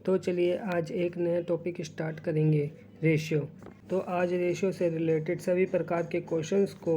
तो चलिए आज एक नया टॉपिक स्टार्ट करेंगे, रेशियो। तो आज रेशियो से रिलेटेड सभी प्रकार के क्वेश्चंस को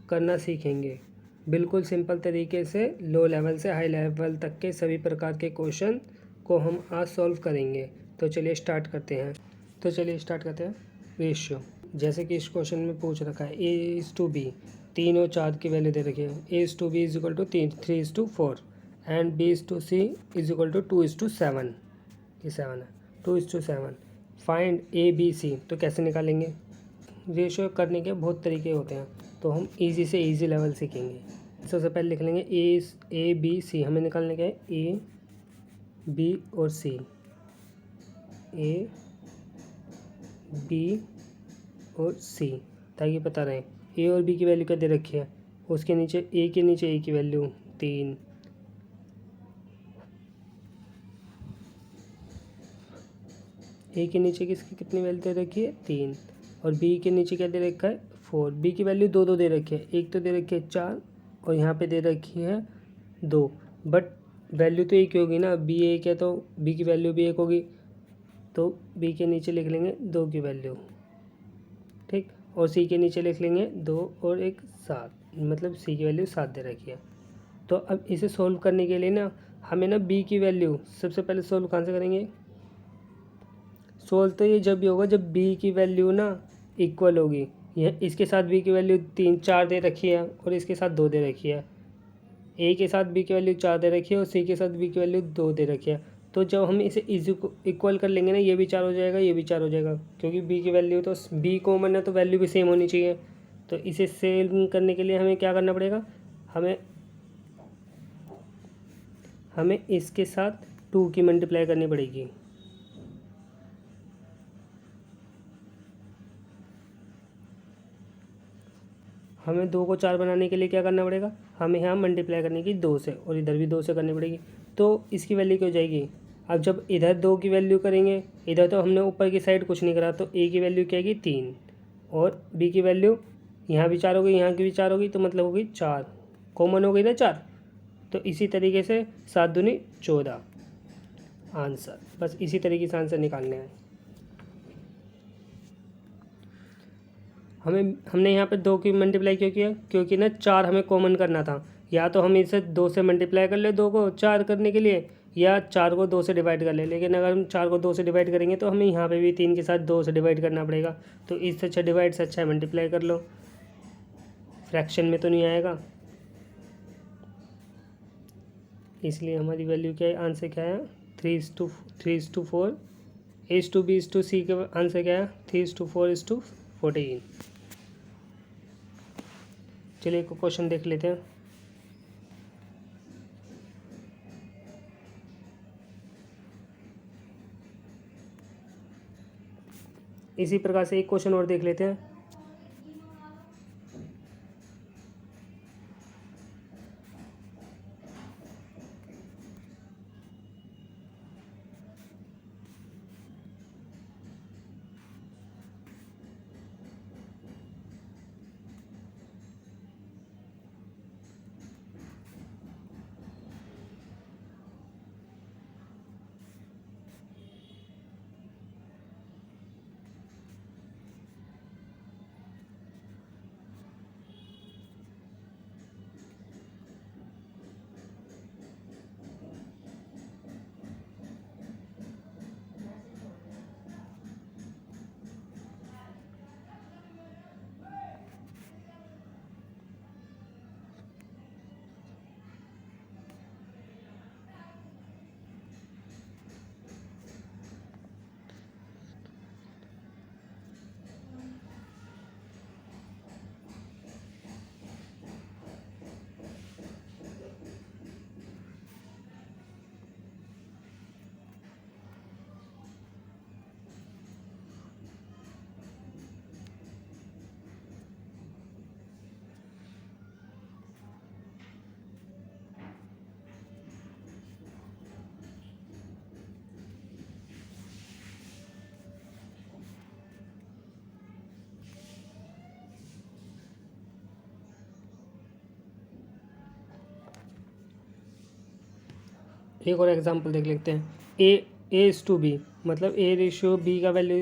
करना सीखेंगे। बिल्कुल सिंपल तरीके से लो लेवल से हाई लेवल तक के सभी प्रकार के क्वेश्चन को हम आज सॉल्व करेंगे। तो चलिए स्टार्ट करते हैं। रेशियो, जैसे कि इस क्वेश्चन में पूछ रखा है A:B, 3 और 4 की वैल्यू दे रखी है। A:B is equal to 3:4 and B:C is equal to 2:7। ये 7 है, 2:7। Find ABC। तो कैसे निकालेंगे? रेशियो करने के बहुत तरीके होते हैं, तो हम इजी से इजी लेवल सीखेंगे। सबसे पहले लिख लेंगे A B C। हमें निकालने का है A B और C। A B और C, ताकि पता रहे A और B की वैल्यू क्या दे रखी है। उसके नीचे A के नीचे A की वैल्यू 3, ए के नीचे किसकी कितनी वैल्यू दे रखी है 3, और बी के नीचे क्या दे रखा है 4। बी की वैल्यू दो दे रखी है, एक तो दे रखी है 4 और यहाँ पे दे रखी है 2, बट वैल्यू तो एक ही होगी ना। बी एक है तो बी की वैल्यू भी एक होगी, तो बी के नीचे लिख लेंगे 2 की वैल्यू, ठीक। और सी के नीचे लिख लेंगे 2 और 1 7, मतलब सी की वैल्यू 7 दे रखी है। तो अब इसे सोल्व करने के लिए ना हमें ना बी की वैल्यू सबसे पहले सोल्व कहाँ से करेंगे। सोल्व तो ये जब भी होगा जब b की वैल्यू ना इक्वल होगी। यह इसके साथ b की वैल्यू 4 दे रखी है और इसके साथ 2 दे रखी है। a के साथ b की वैल्यू 4 दे रखी है और c के साथ b की वैल्यू 2 दे रखी है। तो जब हम इसे इक्वल कर लेंगे ना, ये भी 4 हो जाएगा, ये भी 4 हो जाएगा, क्योंकि b की वैल्यू तो b कॉमन है तो वैल्यू भी सेम होनी चाहिए। तो इसे सेम करने के लिए हमें क्या करना पड़ेगा, हमें इसके साथ 2 की मल्टीप्लाई करनी पड़ेगी। हमें 2 को 4 बनाने के लिए क्या करना पड़ेगा, हमें यहाँ मल्टीप्लाई करने की 2 से, और इधर भी 2 से करनी पड़ेगी। तो इसकी वैल्यू क्या हो जाएगी। अब जब इधर 2 की वैल्यू करेंगे, इधर तो हमने ऊपर की साइड कुछ नहीं करा, तो a की वैल्यू क्या आएगी 3 और b की वैल्यू यहाँ भी 4 होगी, यहाँ की भी 4 होगी, तो मतलब होगी 4, कॉमन हो गई ना 4। तो इसी तरीके से 7 दूनी 14 आंसर। बस इसी तरीके से आंसर निकालने हैं। हमने यहाँ पे 2 की मल्टीप्लाई क्यों किया, क्योंकि ना 4 हमें कॉमन करना था। या तो हम इसे 2 से मल्टीप्लाई कर ले 2 को 4 करने के लिए, या 4 को 2 से डिवाइड कर ले। लेकिन अगर हम 4 को 2 से डिवाइड करेंगे तो हमें यहाँ पे भी 3 के साथ 2 से डिवाइड करना पड़ेगा। तो इससे अच्छा डिवाइड से अच्छा मल्टीप्लाई कर लो, फ्रैक्शन में तो नहीं आएगा। इसलिए हमारी वैल्यू क्या है, आंसर क्या है 3:4। A:B:C का आंसर क्या है 3:4:14। चलिए एक क्वेश्चन देख लेते हैं। इसी प्रकार से एक क्वेश्चन और देख लेते हैं। एक और एग्जांपल देख लेते हैं। ए इस टू बी, मतलब ए रेशियो बी का वैल्यू,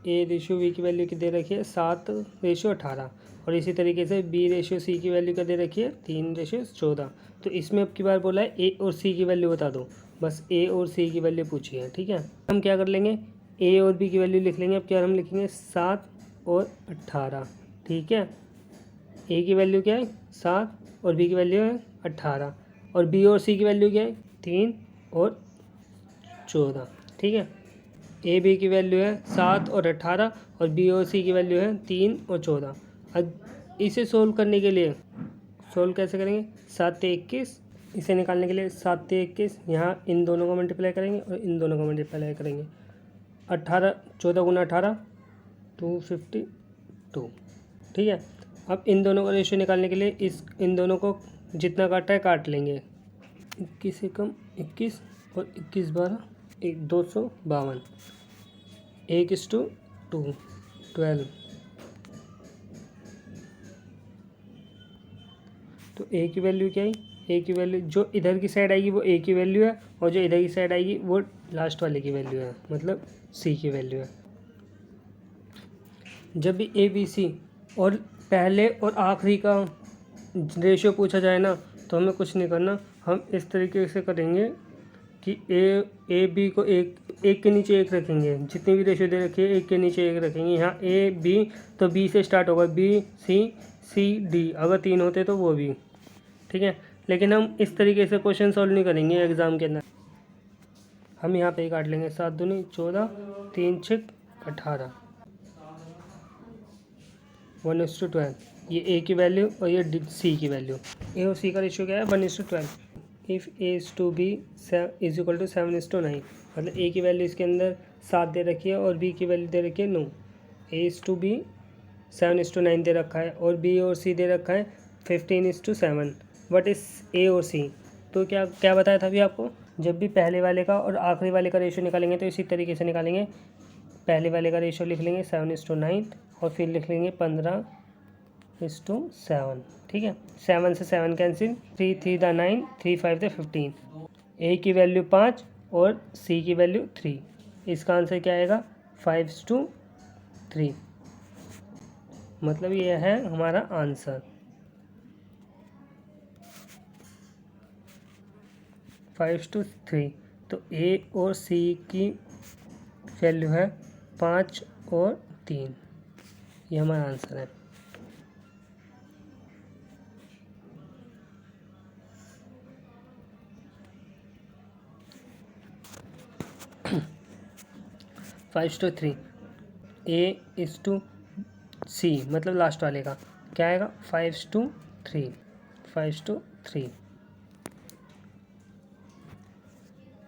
ए रेशियो बी की वैल्यू की दे रखी है 7:18, और इसी तरीके से बी रेशियो सी की वैल्यू का दे रखी है 3:14। तो इसमें अब की बार बोला है ए और सी की वैल्यू बता दो, बस ए और सी की वैल्यू पूछी है। ठीक है, हम क्या कर लेंगे, ए और बी की वैल्यू लिख लेंगे। अब क्या हम लिखेंगे 7 और 18। ठीक है, ए की वैल्यू क्या है 7 और बी की वैल्यू है 18, और बी और सी की वैल्यू क्या है 3 और 14। ठीक है, ए बी की वैल्यू है 7 और 18, और बी और सी की वैल्यू है 3 और 14। अब इसे सोल्व करने के लिए सोल्व कैसे करेंगे, 7 से 21, इसे निकालने के लिए 7 से 21 यहाँ इन दोनों को मल्टीप्लाई करेंगे और इन दोनों को मल्टीप्लाई करेंगे। 18 14 गुना 18 252। ठीक है, अब इन दोनों का रेशियो निकालने के लिए इन दोनों को जितना काटा है काट लेंगे। 21 से कम 21 और 21 12 252। 1:2 12। तो ए की वैल्यू क्या है, ए की वैल्यू जो इधर की साइड आएगी वो ए की वैल्यू है, और जो इधर की साइड आएगी वो लास्ट वाले की वैल्यू है, मतलब सी की वैल्यू है। जब भी ए बी सी और पहले और आखिरी का रेशियो पूछा जाए ना, तो हमें कुछ नहीं करना, हम इस तरीके से करेंगे कि ए बी को एक के नीचे एक रखेंगे, जितनी भी रेशियो दे रखी है एक के नीचे एक रखेंगे। यहाँ ए बी तो बी से स्टार्ट होगा, बी सी डी, अगर 3 होते तो वो भी। ठीक है, लेकिन हम इस तरीके से क्वेश्चन सॉल्व नहीं करेंगे एग्ज़ाम के अंदर। हम यहाँ पे काट लेंगे 7 दूनी 14, 3 6 18, 1:12। ये ए की वैल्यू और ये सी की वैल्यू। ए और सी का रेशियो क्या है 1:12। If A is to B is equal to 7:9, मतलब ए की वैल्यू इसके अंदर 7 दे रखी है और बी की वैल्यू दे रखी है 9। ए इज़ टू बी 7:9 दे रखा है, और बी और सी दे रखा है 15:7। वट इज़ ए और सी, तो क्या क्या बताया था अभी आपको, जब भी पहले वाले का और आखिरी वाले का रेशियो निकालेंगे तो इसी तरीके से निकालेंगे। पहले वाले का रेशियो लिख लेंगे 7:9 और फिर लिख लेंगे 15:7। ठीक है, 7 से 7 कैंसिल, 3 3 दा 9, 3 5 दा 15। ए की वैल्यू 5 और सी की वैल्यू 3, इसका आंसर क्या आएगा 5:3, मतलब ये है हमारा आंसर 5:3। तो ए और सी की वैल्यू है 5 और 3, ये हमारा आंसर है। Five two three, A is to C, मतलब लास्ट वाले का क्या आएगा 5:3, 5:3।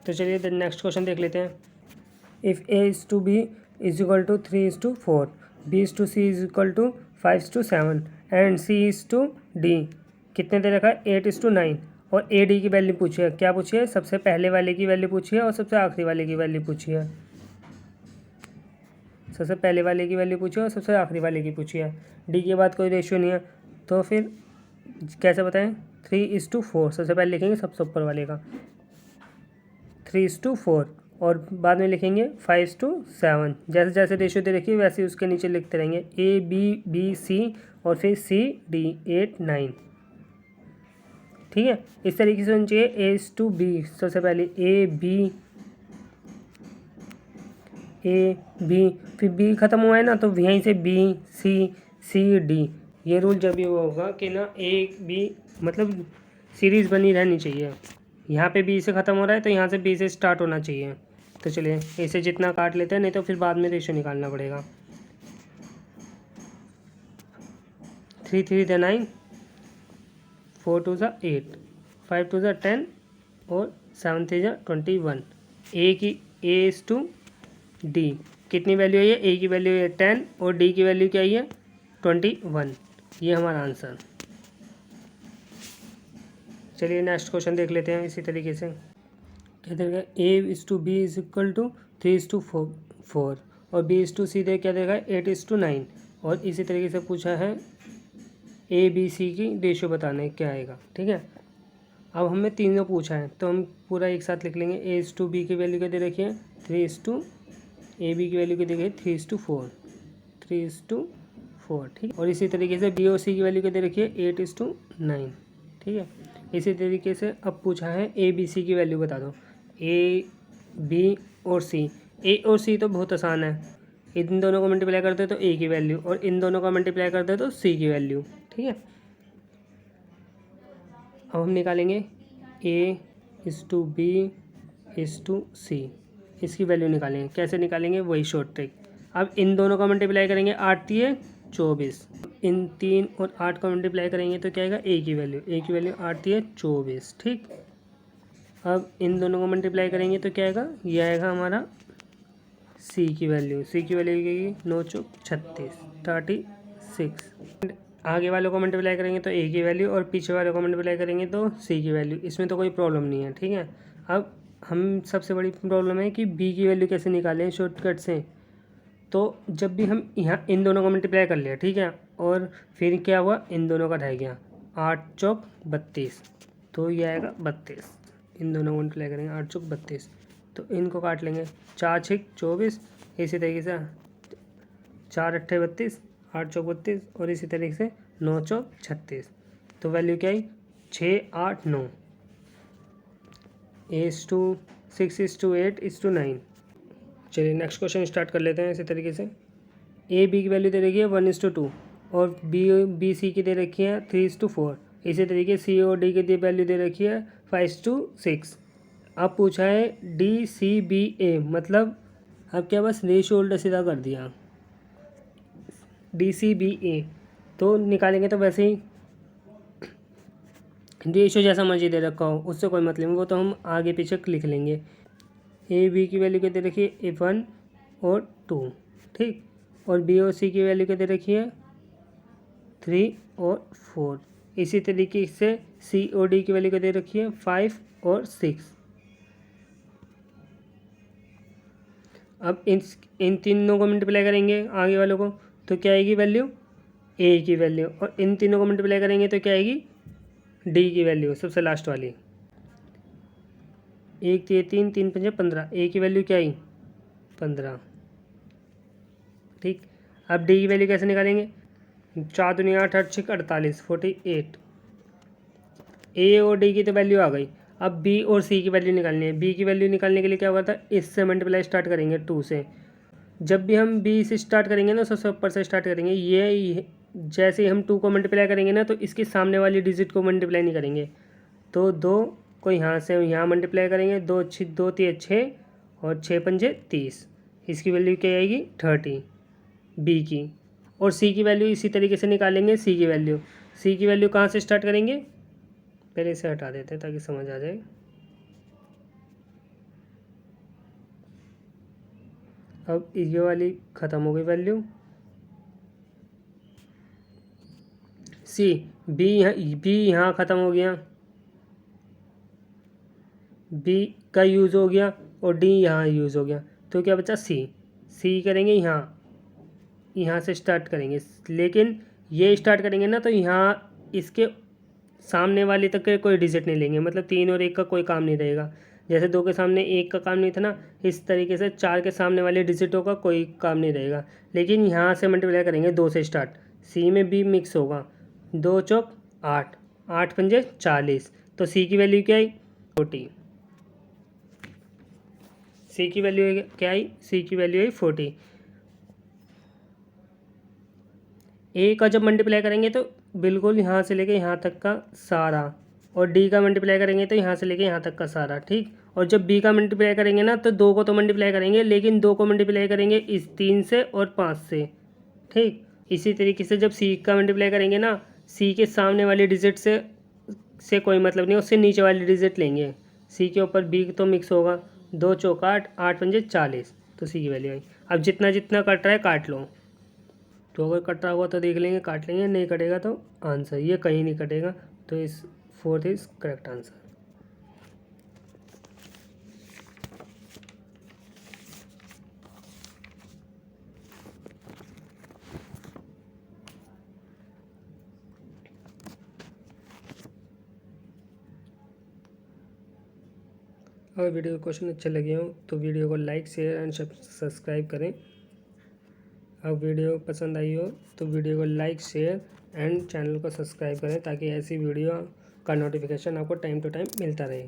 तो चलिए नेक्स्ट क्वेश्चन देख लेते हैं। If A is to B is equal to 3:4, B is to C is equal to 5:7 and C is to D, कितने दे रखा है 8:9, और ए डी की वैल्यू पूछी है। क्या पूछी है, सबसे पहले वाले की वैल्यू पूछी है और सबसे आखिरी वाले की वैल्यू पूछी है। सबसे पहले वाले की वैल्यू पूछी है और सबसे आखिरी वाले की पूछी है। डी के बाद कोई रेशियो नहीं है, तो फिर कैसे बताएं, 3:4, सबसे पहले लिखेंगे सबसे ऊपर वाले का 3:4, और बाद में लिखेंगे 5:7। जैसे जैसे रेशियो दे रखी है वैसे ही उसके नीचे लिखते रहेंगे ए बी सी और फिर सी डी 8 9। ठीक है, इस तरीके से होना चाहिए। ए इज टू बी, सबसे पहले ए बी, फिर बी खत्म हुआ है ना, तो यहीं से बी सी डी। ये रूल जब भी होगा कि ना ए बी मतलब सीरीज़ बनी रहनी चाहिए। यहाँ पे बी से ख़त्म हो रहा है तो यहाँ से बी से स्टार्ट होना चाहिए। तो चलिए इसे जितना काट लेते हैं, नहीं तो फिर बाद में रेशियो निकालना पड़ेगा। 3 3 दा 9, 4 2 ज़ा 8, 5 2 ज़ा 10 और 7 3 ज़ा 21। ए इज़ टू डी, कितनी वैल्यू है ये, ए की वैल्यू है 10 और डी की वैल्यू क्या है 21। ये हमारा आंसर। चलिए नेक्स्ट क्वेश्चन देख लेते हैं इसी तरीके से। कहते हैं A is to B is equal to 3:4 और बी इज़ टू सी दे क्या देगा 8:9, और इसी तरीके से पूछा है ए बी सी की रेशियो बताना है क्या आएगा। ठीक है, अब हमें तीनों पूछा है तो हम पूरा एक साथ लिख लेंगे। A:B की वैल्यू क्या दे रखी है 3:AB की वैल्यू क्या दे रखी है 3:4, 3:4 ठीक। और इसी तरीके से B और C की वैल्यू क्या दे रखी है 8:9 ठीक है। इसी तरीके से अब पूछा है ABC की वैल्यू बता दो। A, B और C। A और C तो बहुत आसान है, इन दोनों को मल्टीप्लाई करते हैं तो A की वैल्यू, और इन दोनों का मल्टीप्लाई करते हैं तो C की वैल्यू ठीक है। अब हम निकालेंगे A:B:C, इसकी वैल्यू निकालेंगे। कैसे निकालेंगे वही शॉर्ट ट्रिक। अब इन दोनों का मल्टीप्लाई करेंगे 8 × 24, इन 3 और 8 का मल्टीप्लाई करेंगे तो क्या आएगा A की वैल्यू 8 × 24 ठीक। अब इन दोनों को मल्टीप्लाई करेंगे तो क्या आएगा, ये आएगा हमारा C की वैल्यू। C की वैल्यू आएगी 9×36, 36। आगे वालों को मल्टीप्लाई करेंगे तो A की वैल्यू, और पीछे वालों को मल्टीप्लाई करेंगे तो C की वैल्यू। इसमें तो कोई प्रॉब्लम नहीं है ठीक है। अब हम सबसे बड़ी प्रॉब्लम है कि B की वैल्यू कैसे निकालें शॉर्टकट से। तो जब भी हम यहाँ इन दोनों को मल्टीप्लाई कर लिया ठीक है, और फिर क्या हुआ इन दोनों का रह गया 8×32, तो ये आएगा 32। इन दोनों को मल्टीप्लाई करेंगे 8×32, तो इनको काट लेंगे 4×6 = 24। इसी तरीके से 4×8 = 32, 8×32 और इसी तरीके से 9×36। तो वैल्यू क्या आई 6, 8, 9। A:6:8:9। चलिए नेक्स्ट क्वेश्चन स्टार्ट कर लेते हैं। इसी तरीके से A B की वैल्यू दे रखी है 1:2 और B C की दे रखी है 3:4। इसी तरीके C और D की वैल्यू दे रखी है 5:6। अब पूछा है DCBA, मतलब अब क्या बस रेशियो उल्टा सीधा कर दिया। DCBA तो निकालेंगे तो वैसे ही रेशियो जैसा मर्जी दे रखा हो उससे कोई मतलब नहीं, वो तो हम आगे पीछे लिख लेंगे। A B की वैल्यू क्या दे रखी है 1 और 2 ठीक, और B और C की वैल्यू क्या दे रखी है 3 और 4। इसी तरीके से C और D की वैल्यू क्या दे रखी है 5 और 6। अब इन तीनों को मल्टीप्लाई करेंगे आगे वालों को तो क्या आएगी वैल्यू A की वैल्यू, और इन तीनों को मल्टीप्लाई करेंगे तो क्या आएगी D की वैल्यू सबसे लास्ट वाली। 1 3 3 3 5 15, A की वैल्यू क्या आई 15 ठीक। अब D की वैल्यू कैसे निकालेंगे 4 दूनी 8, 8 6 48, 48। A और D की तो वैल्यू आ गई। अब B और C की वैल्यू निकालनी है। B की वैल्यू निकालने के लिए क्या हुआ था, इससे मल्टीप्लाई स्टार्ट करेंगे 2 से। जब भी हम B से स्टार्ट करेंगे ना सबसे ऊपर से स्टार्ट करेंगे। ये जैसे ही हम 2 को मल्टीप्लाई करेंगे ना तो इसके सामने वाली डिजिट को मल्टीप्लाई नहीं करेंगे। तो 2 को यहाँ से यहाँ मल्टीप्लाई करेंगे, 2 3 6 और 6 पंजे 30। इसकी वैल्यू क्या आएगी 30 B की। और C की वैल्यू इसी तरीके से निकालेंगे। C की वैल्यू कहाँ से स्टार्ट करेंगे, पहले इसे हटा देते हैं ताकि समझ आ जाए। अब ये वाली ख़त्म हो गई वैल्यू C, B यहाँ ख़त्म हो गया, B का यूज़ हो गया और D यहाँ यूज़ हो गया, तो क्या बचा C करेंगे यहाँ से स्टार्ट करेंगे। लेकिन ये स्टार्ट करेंगे ना तो यहाँ इसके सामने वाले तक के कोई डिजिट नहीं लेंगे, मतलब 3 और 1 का कोई काम नहीं रहेगा। जैसे 2 के सामने 1 का काम नहीं था ना, इस तरीके से 4 के सामने वाले डिजिटों का कोई काम नहीं रहेगा। लेकिन यहाँ से मल्टीप्लाई करेंगे 2 से स्टार्ट, C में B मिक्स होगा, 2 चौक 8, 8 पंजे 40। तो C की वैल्यू क्या आई 40। C की वैल्यू क्या आई, C की वैल्यू आई 40। A का जब मल्टीप्लाई करेंगे तो बिल्कुल यहाँ से लेके यहाँ तक का सारा, और D का मल्टीप्लाई करेंगे तो यहाँ से लेके यहाँ तक का सारा ठीक। और जब B का मल्टीप्लाई करेंगे ना तो 2 को तो मल्टीप्लाई करेंगे, लेकिन 2 को मल्टीप्लाई करेंगे इस 3 से और 5 से ठीक। इसी तरीके से जब C का मल्टीप्लाई करेंगे ना, C के सामने वाले डिजिट से कोई मतलब नहीं, उससे नीचे वाले डिजिट लेंगे। C के ऊपर B तो मिक्स होगा, 2 चौक 8, 8 पंजे 40, तो C की वैल्यू आई। अब जितना जितना कट रहा है काट लो, तो अगर कट रहा हुआ तो देख लेंगे काट लेंगे, नहीं कटेगा तो आंसर, ये कहीं नहीं कटेगा, तो इस 4th इज करेक्ट आंसर। अगर वीडियो के क्वेश्चन अच्छे लगे हों तो वीडियो को लाइक शेयर एंड सब्सक्राइब करें। अगर वीडियो पसंद आई हो तो वीडियो को लाइक शेयर एंड चैनल को सब्सक्राइब करें ताकि ऐसी वीडियो का नोटिफिकेशन आपको टाइम टू टाइम मिलता रहे।